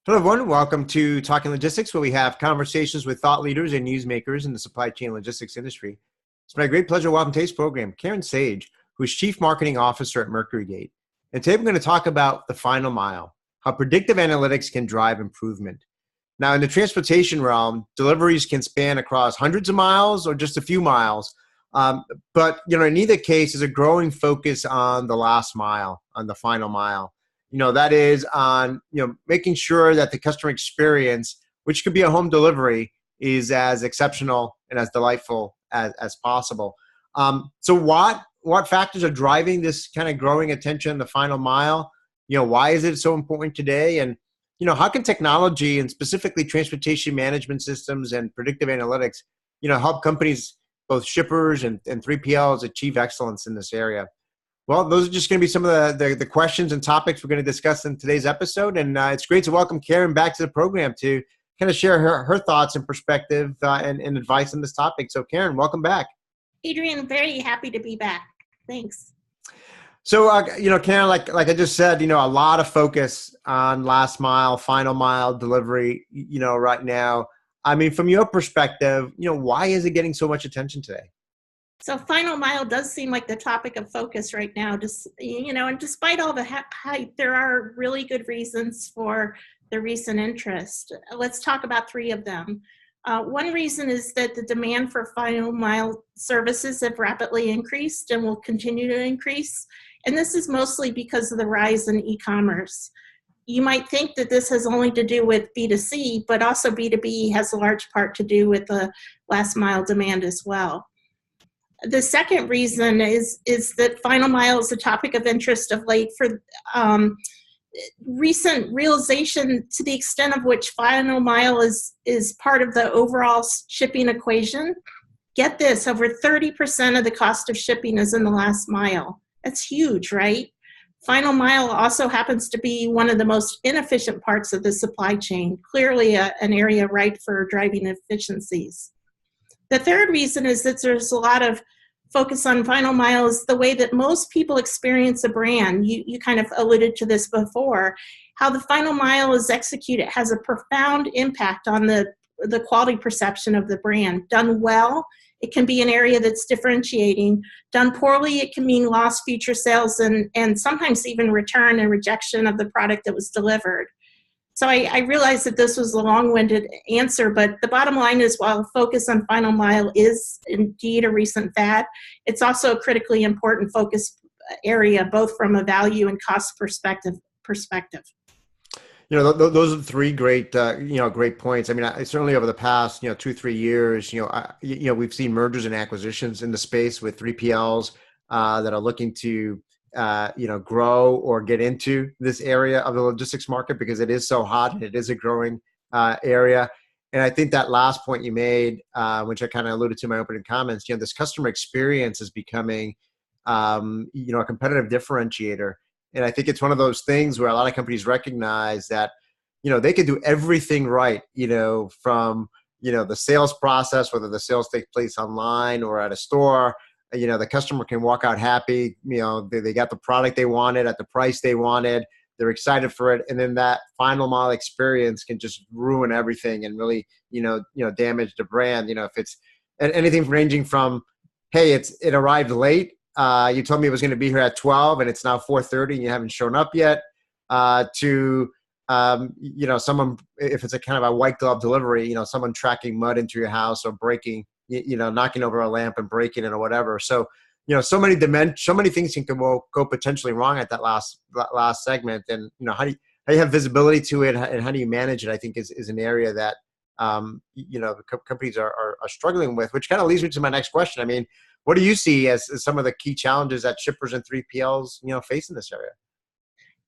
Hello, everyone. Welcome to Talking Logistics, where we have conversations with thought leaders and newsmakers in the supply chain logistics industry. It's my great pleasure to welcome today's program, Karen Sage, who is Chief Marketing Officer at MercuryGate. And today we're going to talk about the final mile, how predictive analytics can drive improvement. Now, in the transportation realm, deliveries can span across hundreds of miles or just a few miles. But in either case, there's a growing focus on the last mile, on the final mile. That is on, making sure that the customer experience, which could be a home delivery, is as exceptional and as delightful as possible. So what factors are driving this kind of growing attention, the final mile? Why is it so important today? And, how can technology and specifically transportation management systems and predictive analytics, help companies, both shippers and 3PLs, achieve excellence in this area? Well, those are just going to be some of the questions and topics we're going to discuss in today's episode. And it's great to welcome Karen back to the program to kind of share her thoughts and perspective and advice on this topic. So Karen, welcome back. Adrian, very happy to be back. Thanks. So, Karen, like I just said, a lot of focus on last mile, final mile delivery, right now. I mean, from your perspective, why is it getting so much attention today? So final mile does seem like the topic of focus right now. Just, and despite all the hype, there are really good reasons for the recent interest. Let's talk about three of them. One reason is that the demand for final mile services have rapidly increased and will continue to increase. And this is mostly because of the rise in e-commerce. You might think that this has only to do with B2C, but also B2B has a large part to do with the last mile demand as well. The second reason is that final mile is a topic of interest of late for recent realization to the extent of which final mile is part of the overall shipping equation. Get this, over 30% of the cost of shipping is in the last mile. That's huge, right? Final mile also happens to be one of the most inefficient parts of the supply chain, clearly an area ripe for driving efficiencies. The third reason is that there's a lot of focus on final mile is the way that most people experience a brand. You kind of alluded to this before. How the final mile is executed has a profound impact on the quality perception of the brand. Done well, it can be an area that's differentiating. Done poorly, it can mean lost future sales and sometimes even return and rejection of the product that was delivered. So I realize that this was a long-winded answer, but the bottom line is while focus on final mile is indeed a recent fad, it's also a critically important focus area, both from a value and cost perspective. Those are three great, great points. I mean, certainly over the past, 2-3 years, we've seen mergers and acquisitions in the space with 3PLs that are looking to grow or get into this area of the logistics market because it is so hot and it is a growing area. And I think that last point you made, which I kind of alluded to in my opening comments, this customer experience is becoming, a competitive differentiator. And I think it's one of those things where a lot of companies recognize that, they can do everything right, from, the sales process, whether the sales take place online or at a store. The customer can walk out happy, they got the product they wanted at the price they wanted, they're excited for it. And then that final mile experience can just ruin everything and really, damage the brand. If it's anything ranging from, hey, it arrived late. You told me it was going to be here at 12 and it's now 4:30 and you haven't shown up yet, to, someone, if it's a kind of a white glove delivery, someone tracking mud into your house or breaking, knocking over a lamp and breaking it or whatever. So, so many things can go potentially wrong at that last segment. And, how do you have visibility to it and how do you manage it? I think is an area that, companies are struggling with, which kind of leads me to my next question. I mean, what do you see as some of the key challenges that shippers and 3PLs, face in this area?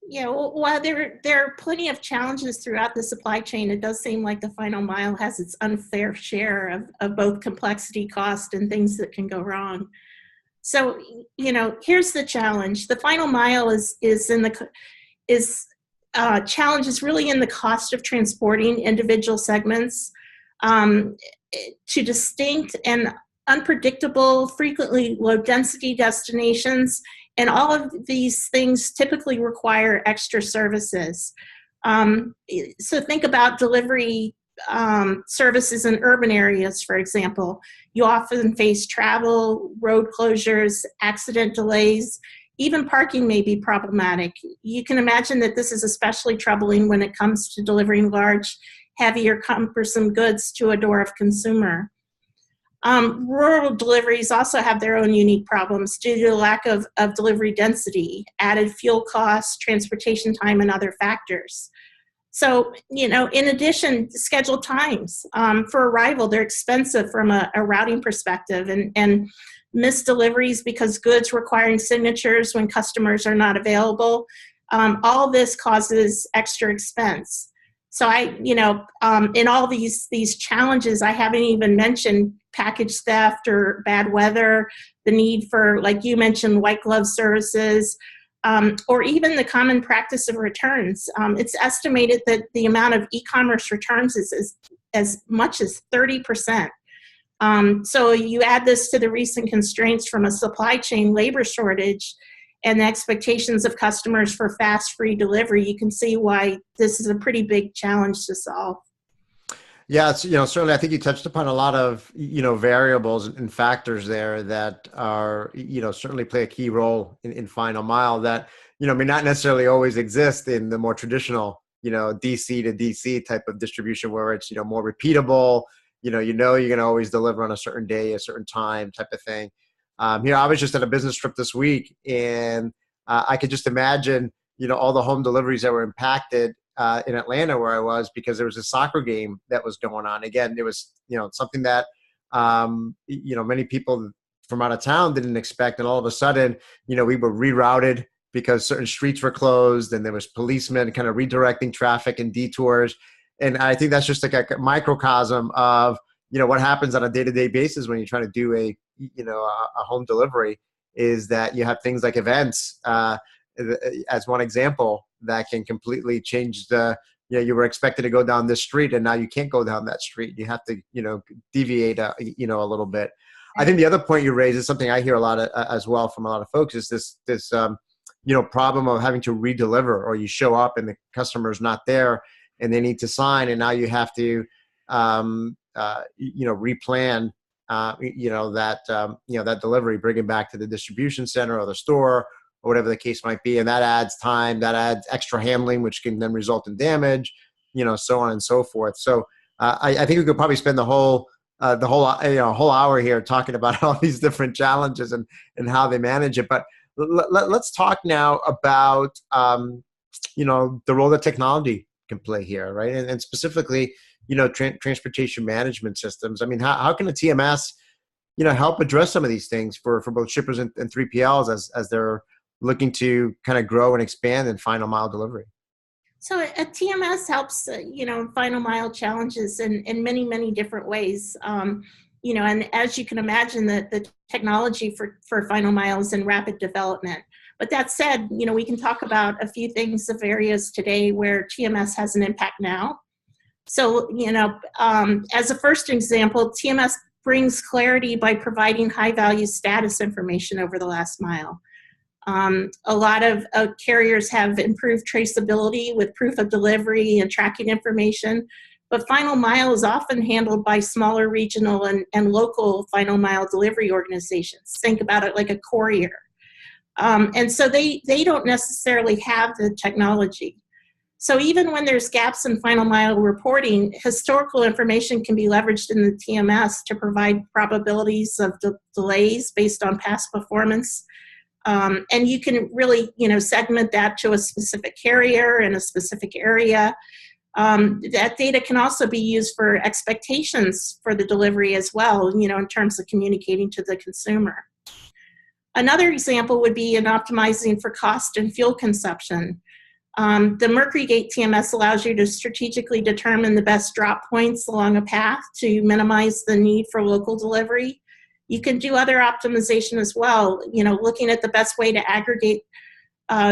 Yeah, well, while there are plenty of challenges throughout the supply chain, it does seem like the final mile has its unfair share of both complexity, cost, and things that can go wrong. So, here's the challenge. The final mile challenge is really in the cost of transporting individual segments to distinct and unpredictable, frequently low density destinations. And all of these things typically require extra services. So think about delivery services in urban areas, for example. You often face travel, road closures, accident delays, even parking may be problematic. You can imagine that this is especially troubling when it comes to delivering large, heavy, or cumbersome goods to a door of consumer. Rural deliveries also have their own unique problems due to the lack of delivery density, added fuel costs, transportation time, and other factors. So, in addition, scheduled times for arrival, they're expensive from a routing perspective, and missed deliveries because goods requiring signatures when customers are not available. All this causes extra expense. So in all these challenges, I haven't even mentioned package theft or bad weather, the need for, like you mentioned, white glove services, or even the common practice of returns. It's estimated that the amount of e-commerce returns is as much as 30%. So you add this to the recent constraints from a supply chain labor shortage and the expectations of customers for fast, free delivery, you can see why this is a pretty big challenge to solve. Yeah, it's, certainly I think you touched upon a lot of, variables and factors there that are, certainly play a key role in final mile that, may not necessarily always exist in the more traditional, DC to DC type of distribution where it's, more repeatable, you're going to always deliver on a certain day, a certain time type of thing. I was just at a business trip this week, and I could just imagine, all the home deliveries that were impacted in Atlanta where I was, because there was a soccer game that was going on. Again, it was, something that, many people from out of town didn't expect. And all of a sudden, we were rerouted because certain streets were closed, and there was policemen kind of redirecting traffic and detours. And I think that's just like a microcosm of, what happens on a day-to-day basis when you're trying to do a home delivery, is that you have things like events, as one example, that can completely change you were expected to go down this street and now you can't go down that street. You have to, deviate, a little bit. I think the other point you raised is something I hear a lot of, as well from a lot of folks, is this problem of having to redeliver, or you show up and the customer's not there and they need to sign, and now you have to, replan, that delivery, bring it back to the distribution center or the store or whatever the case might be. And that adds time, that adds extra handling, which can then result in damage, so on and so forth. So I think we could probably spend the whole hour here talking about all these different challenges and how they manage it. But let's talk now about, the role that technology can play here, right? And specifically, transportation management systems. I mean, how can a TMS, help address some of these things for both shippers and 3PLs as they're looking to kind of grow and expand in final mile delivery? So a TMS helps, final mile challenges in many, many different ways. And as you can imagine, the technology for final mile is in rapid development. But that said, we can talk about a few things of areas today where TMS has an impact now. So, as a first example, TMS brings clarity by providing high-value status information over the last mile. A lot of carriers have improved traceability with proof of delivery and tracking information, but final mile is often handled by smaller regional and local final mile delivery organizations. Think about it like a courier. And so they don't necessarily have the technology. So even when there's gaps in final mile reporting, historical information can be leveraged in the TMS to provide probabilities of delays based on past performance. And you can really, segment that to a specific carrier in a specific area. That data can also be used for expectations for the delivery as well, in terms of communicating to the consumer. Another example would be in optimizing for cost and fuel consumption. The MercuryGate TMS allows you to strategically determine the best drop points along a path to minimize the need for local delivery. You can do other optimization as well, looking at the best way to aggregate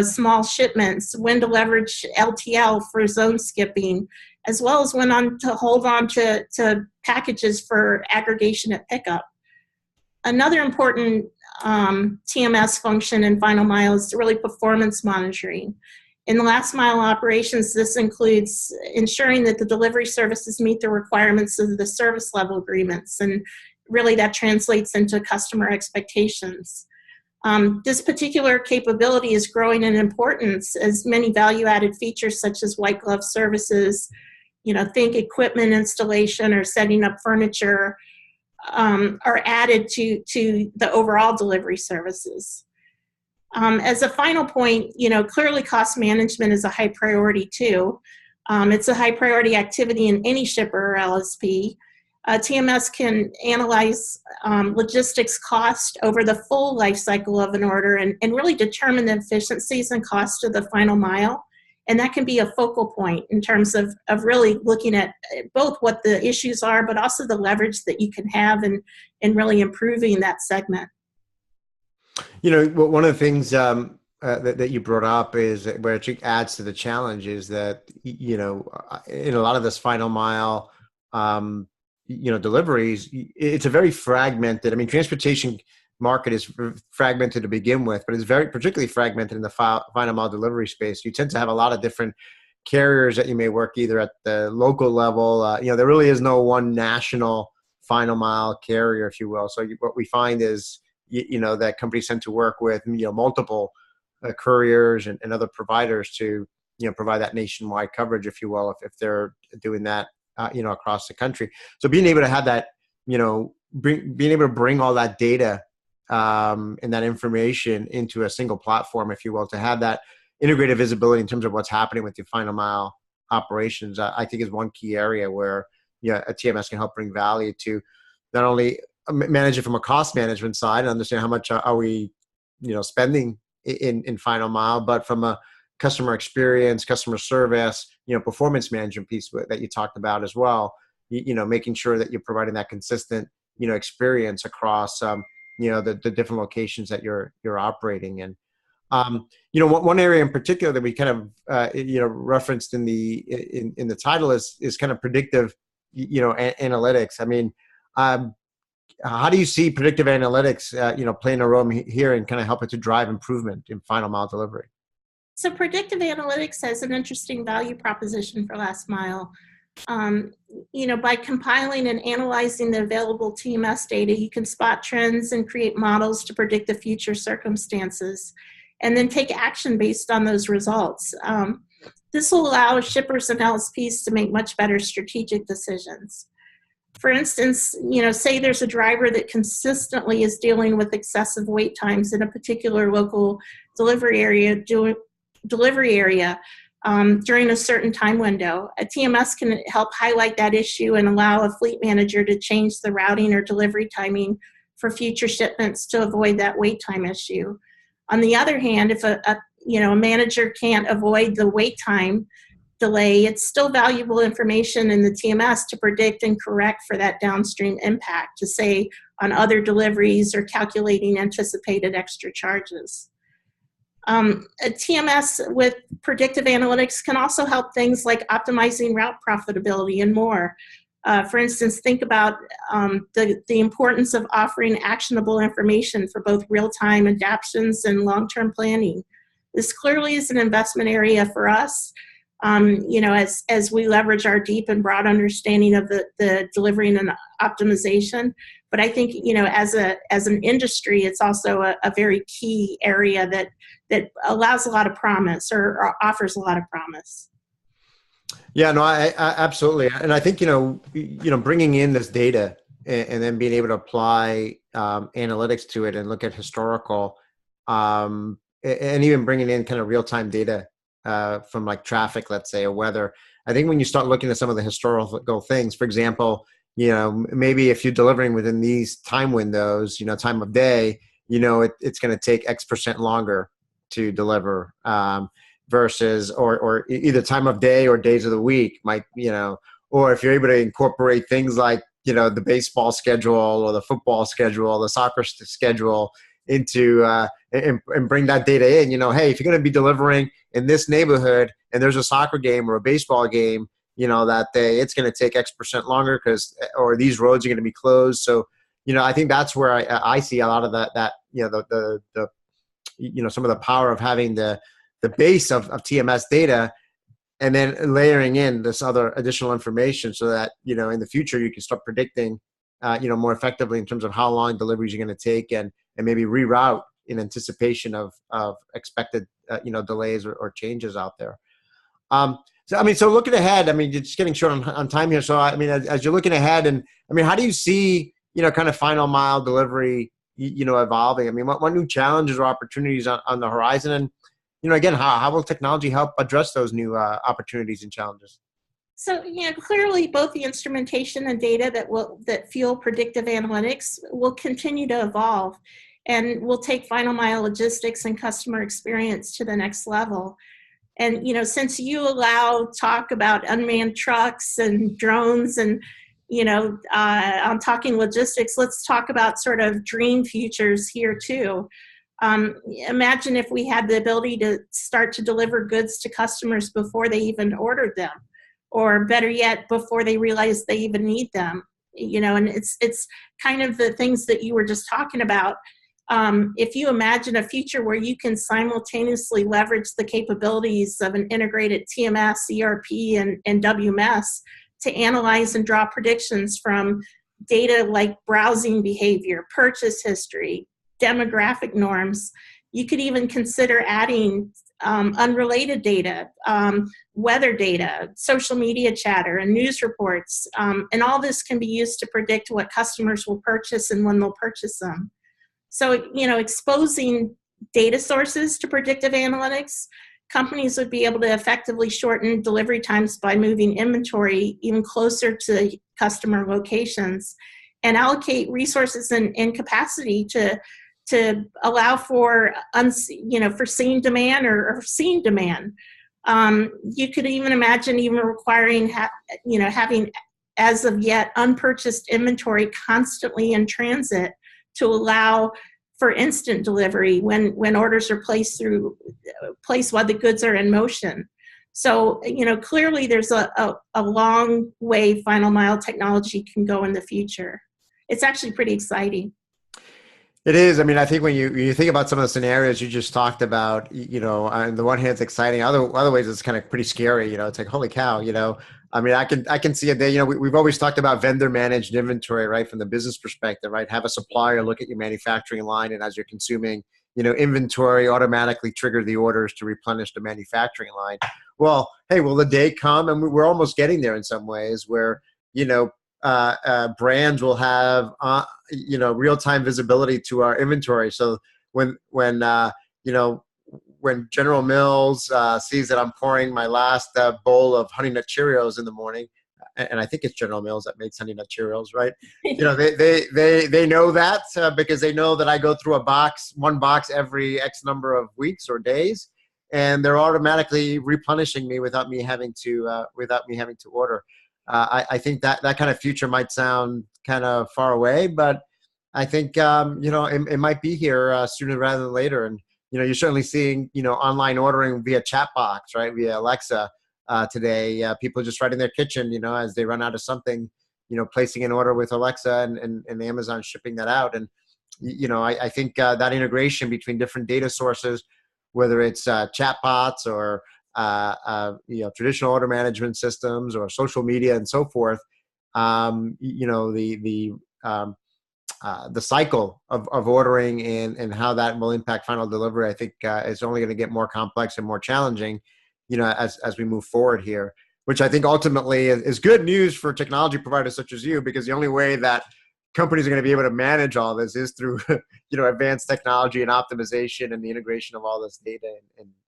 small shipments, when to leverage LTL for zone skipping, as well as when to hold on to packages for aggregation at pickup. Another important TMS function in final mile is really performance monitoring. In the last mile operations, this includes ensuring that the delivery services meet the requirements of the service level agreements, and really that translates into customer expectations. This particular capability is growing in importance as many value-added features such as white glove services, think equipment installation or setting up furniture, are added to the overall delivery services. As a final point, clearly cost management is a high priority too. It's a high priority activity in any shipper or LSP. TMS can analyze logistics cost over the full life cycle of an order and really determine the efficiencies and cost of the final mile. And that can be a focal point in terms of really looking at both what the issues are, but also the leverage that you can have in really improving that segment. One of the things that you brought up is where it adds to the challenge is that, in a lot of this final mile, deliveries, it's a very fragmented. Transportation market is fragmented to begin with, but it's very particularly fragmented in the final mile delivery space. You tend to have a lot of different carriers that you may work either at the local level. There really is no one national final mile carrier, if you will. So what we find is, that companies tend to work with, multiple couriers and other providers to, provide that nationwide coverage, if you will, if they're doing that, across the country. So being able to have that, being able to bring all that data and that information into a single platform, if you will, to have that integrated visibility in terms of what's happening with your final mile operations, I think is one key area where a TMS can help bring value to not only manage it from a cost management side and understand how much are we spending in final mile, but from a customer experience, customer service, performance management piece that you talked about as well, making sure that you're providing that consistent experience across the different locations that you're operating in. One area in particular that we kind of referenced in the title is kind of predictive analytics. How do you see predictive analytics playing a role here and kind of helping to drive improvement in final mile delivery? So predictive analytics has an interesting value proposition for last mile. By compiling and analyzing the available TMS data, you can spot trends and create models to predict the future circumstances, and then take action based on those results. This will allow shippers and LSPs to make much better strategic decisions. For instance, say there's a driver that consistently is dealing with excessive wait times in a particular local delivery area during a certain time window. A TMS can help highlight that issue and allow a fleet manager to change the routing or delivery timing for future shipments to avoid that wait time issue. On the other hand, if a manager can't avoid the wait time delay, it's still valuable information in the TMS to predict and correct for that downstream impact, to say on other deliveries or calculating anticipated extra charges. A TMS with predictive analytics can also help things like optimizing route profitability and more. For instance, think about the importance of offering actionable information for both real-time adaptations and long-term planning. This clearly is an investment area for us, as we leverage our deep and broad understanding of the delivery and optimization. But I think, as an industry, it's also a very key area that allows a lot of promise or offers a lot of promise. Yeah, no, I absolutely. And I think, bringing in this data and then being able to apply analytics to it and look at historical and even bringing in kind of real-time data from like traffic, let's say, or weather. I think when you start looking at some of the historical things, for example, maybe if you're delivering within these time windows, time of day, it's going to take X percent longer to deliver versus, or either time of day or days of the week might, or if you're able to incorporate things like, the baseball schedule or the football schedule, the soccer schedule into, and bring that data in, hey, if you're going to be delivering in this neighborhood and there's a soccer game or a baseball game, that day, it's going to take X percent longer or these roads are going to be closed. So, I think that's where I see a lot of that some of the power of having the the base of TMS data, and then layering in this other additional information so that, in the future you can start predicting, more effectively in terms of how long deliveries are going to take, and maybe reroute in anticipation of expected, delays or changes out there. So looking ahead, just getting short on time here. So, as you're looking ahead, and how do you see, kind of final mile delivery, evolving? What new challenges or opportunities on the horizon? And, again, how will technology help address those new opportunities and challenges? So, clearly both the instrumentation and data that fuel predictive analytics will continue to evolve, and will take final mile logistics and customer experience to the next level. And, since you allow talk about unmanned trucks and drones and, I'm talking logistics, let's talk about sort of dream futures here too. Imagine if we had the ability to start to deliver goods to customers before they even ordered them, or better yet, before they realize they even need them. And it's kind of the things that you were just talking about. If you imagine a future where you can simultaneously leverage the capabilities of an integrated TMS, ERP, and WMS to analyze and draw predictions from data like browsing behavior, purchase history, demographic norms. You could even consider adding unrelated data, weather data, social media chatter, and news reports. And all this can be used to predict what customers will purchase and when they'll purchase them. So, exposing data sources to predictive analytics, companies would be able to effectively shorten delivery times by moving inventory even closer to customer locations, and allocate resources and capacity to allow for foreseen demand or seen demand. You could even imagine requiring having as of yet unpurchased inventory constantly in transit to allow for instant delivery when orders are placed while the goods are in motion. So, clearly there's a long way final mile technology can go in the future. It's actually pretty exciting. It is. I think when you think about some of the scenarios you just talked about, on the one hand, it's exciting. Other ways, it's kind of pretty scary. It's like, holy cow. I can see a day. We've always talked about vendor managed inventory, right? From the business perspective, right? Have a supplier look at your manufacturing line, and as you're consuming, inventory, automatically trigger the orders to replenish the manufacturing line. Well, hey, will the day come, and we're almost getting there in some ways, where brands will have real-time visibility to our inventory. So when General Mills sees that I'm pouring my last bowl of Honey Nut Cheerios in the morning, and I think it's General Mills that makes Honey Nut Cheerios, right? They know that because they know that I go through one box every X number of weeks or days, and they're automatically replenishing me without me having to order. I think that kind of future might sound kind of far away, but I think it might be here sooner rather than later. And you're certainly seeing online ordering via chat box, right, via Alexa today. People just right in their kitchen, as they run out of something, placing an order with Alexa and Amazon shipping that out. And I think that integration between different data sources, whether it's chatbots or traditional order management systems or social media and so forth, the cycle of ordering and how that will impact final delivery, I think is only going to get more complex and more challenging, as we move forward here, which I think ultimately is good news for technology providers such as you, because the only way that companies are going to be able to manage all this is through, advanced technology and optimization and the integration of all this data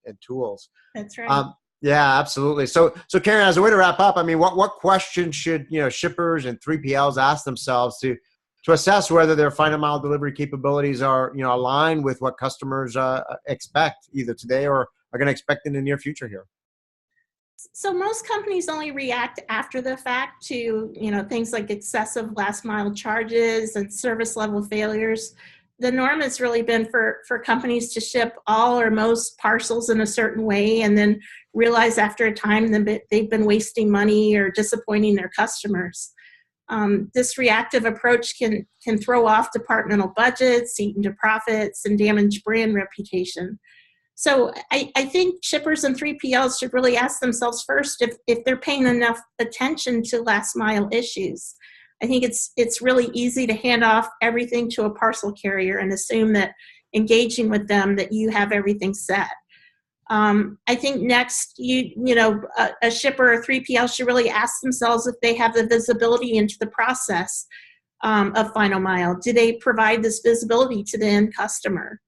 and tools. That's right. Yeah, absolutely. So Karen, as a way to wrap up, what questions should, shippers and 3PLs ask themselves to assess whether their final mile delivery capabilities are, aligned with what customers expect either today or are going to expect in the near future here? So most companies only react after the fact to, things like excessive last mile charges and service level failures. The norm has really been for companies to ship all or most parcels in a certain way and then realize after a time that they've been wasting money or disappointing their customers. This reactive approach can throw off departmental budgets, eat into profits, and damage brand reputation. So I think shippers and 3PLs should really ask themselves first if they're paying enough attention to last mile issues. I think it's really easy to hand off everything to a parcel carrier and assume that engaging with them that you have everything set. I think next, a shipper or 3PL should really ask themselves if they have the visibility into the process of final mile. Do they provide this visibility to the end customer?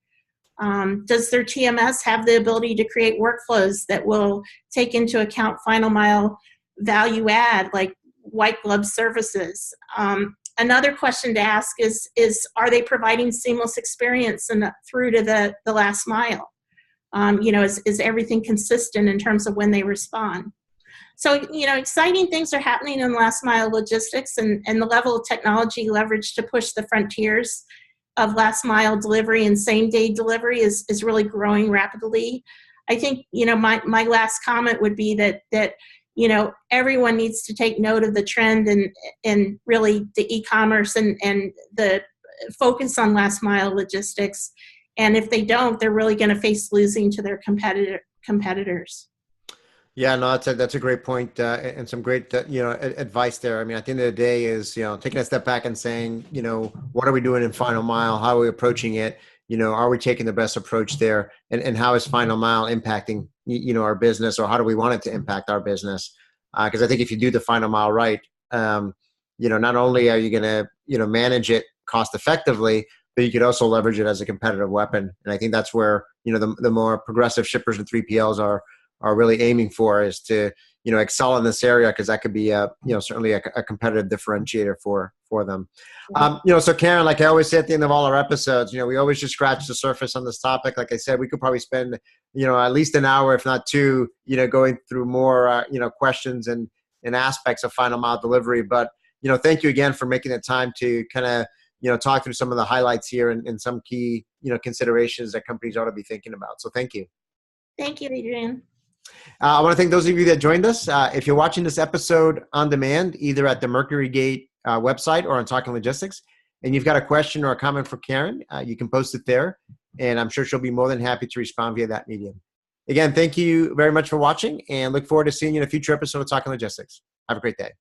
Does their TMS have the ability to create workflows that will take into account final mile value add, like white glove services? Another question to ask is are they providing seamless experience through to the last mile? Is everything consistent in terms of when they respond? So, exciting things are happening in last mile logistics, and the level of technology leveraged to push the frontiers of last mile delivery and same day delivery is really growing rapidly. I think, my last comment would be that everyone needs to take note of the trend and really the e-commerce and the focus on last mile logistics. And if they don't, they're really going to face losing to their competitors. Yeah, no, that's a great point, and some great advice there. I mean, at the end of the day, is taking a step back and saying, what are we doing in final mile? How are we approaching it? Are we taking the best approach there? And how is final mile impacting our business, or how do we want it to impact our business? Because I think if you do the final mile right, not only are you going to manage it cost effectively, but you could also leverage it as a competitive weapon. And I think that's where the more progressive shippers and 3PLs are really aiming for, is to excel in this area, because that could be certainly a competitive differentiator for them. So Karen, like I always say at the end of all our episodes, we always just scratch the surface on this topic. Like I said, we could probably spend at least an hour, if not two, going through more questions and aspects of final mile delivery. But thank you again for making the time to kind of talk through some of the highlights here and some key considerations that companies ought to be thinking about. So thank you. Thank you, Adrian. I want to thank those of you that joined us. If you're watching this episode on demand, either at the MercuryGate website or on Talking Logistics, and you've got a question or a comment for Karen, you can post it there, and I'm sure she'll be more than happy to respond via that medium. Again, thank you very much for watching, and look forward to seeing you in a future episode of Talking Logistics. Have a great day.